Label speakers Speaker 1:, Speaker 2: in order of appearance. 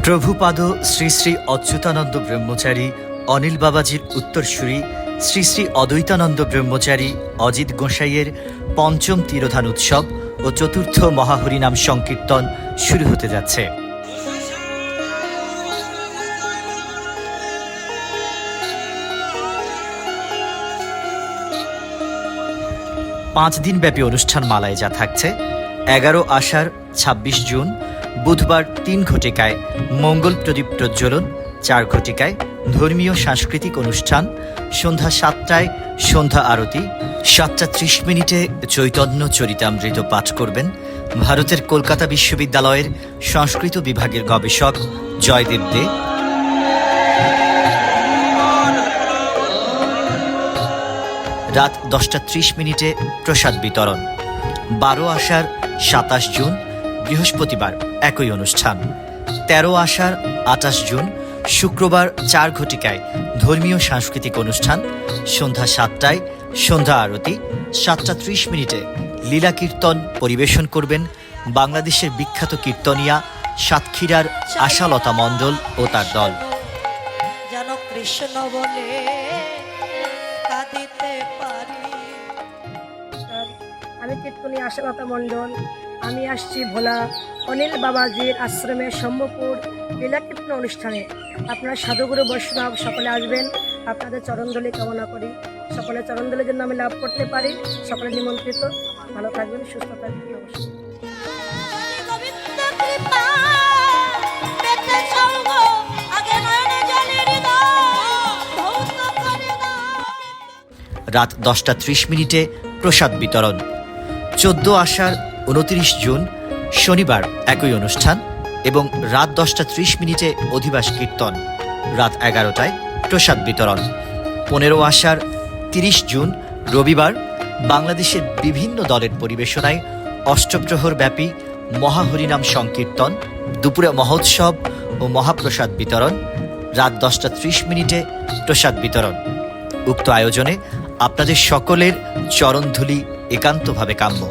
Speaker 1: প্রভুপাদ শ্রী শ্রী অচ্যুতানন্দ ব্রহ্মচারী অনিল বাবাজির উত্তরসূরি শ্রী শ্রী অদ্বৈতানন্দ ব্রহ্মচারী অজিত গোসাইয়ের পঞ্চম তিরোধান উৎসব ও চতুর্থ মহাহরিনাম সংকীর্তন শুরু হতে যাচ্ছে। পাঁচ দিনব্যাপী অনুষ্ঠান মালায় যা থাকছে 11 আষাঢ় 26 জুন বুধবার 3 ঘটিকায় মঙ্গল প্রদীপ প্রজ্বলন, 4 ঘটিকায় ধর্মীয় সাংস্কৃতিক অনুষ্ঠান, সন্ধ্যা 7টায় সন্ধ্যা আরতি, 7টা 30 মিনিটে চৈতন্য চরিতামৃত পাঠ করবেন ভারতের কলকাতা বিশ্ববিদ্যালয়ের সংস্কৃত বিভাগের গবেষক জয়দেব দে। রাত 10টা 30 মিনিটে প্রসাদ বিতরণ। 12 আষাঢ় 27 জুন বৃহস্পতিবার একই অনুষ্ঠান। 13 আষাঢ় 28 জুন শুক্রবার 4 ঘটিকায় ধর্মীয় সাংস্কৃতিক অনুষ্ঠান, সন্ধ্যা 7টায় সন্ধ্যা আরতি, 7টা 30 মিনিটে লীলা কীর্তন পরিবেশন করবেন বাংলাদেশের বিখ্যাত কীর্তনিয়া সাতক্ষীরার আশালতা মণ্ডল ও তার দল।
Speaker 2: যেন কৃষ্ণ বলে কাঁদিতে পারি।
Speaker 3: আমি কীর্তনী আশালতা মণ্ডল। আমি আসছি ভোলা অনিল বাবাজির আশ্রমের সম্ভবপুর লীলা কীর্তন অনুষ্ঠানে। আপনারা সাধুগুরু বৈষ্ণব সকলে আসবেন, আপনাদের চরণধলি কামনা করি। সকলে চরণধলির জন্য আমি লাভ করতে পারি। সকলে নিমন্ত্রিত। ভালো থাকবেন, সুস্থ থাকবেন, অবশ্যই।
Speaker 1: রাত 10টা 30 মিনিটে প্রসাদ বিতরণ। 14 আষাঢ় 29 জুন শনিবার একই অনুষ্ঠান এবং রাত 10টা 30 মিনিটে অধিবাস কীর্তন। রাত 11টায় প্রসাদ বিতরণ। 15 আষাঢ় 30 জুন রবিবার বাংলাদেশের বিভিন্ন দলের পরিবেশনায় অষ্টপ্রহর ব্যাপী মহাহরিনাম সংকীর্তন, দুপুরে মহোৎসব ও মহাপ্রসাদ বিতরণ। রাত 10টা 30 মিনিটে প্রসাদ বিতরণ। উক্ত আয়োজনে আপনাদের সকলের চরণধুলি একান্তভাবে কাম্য।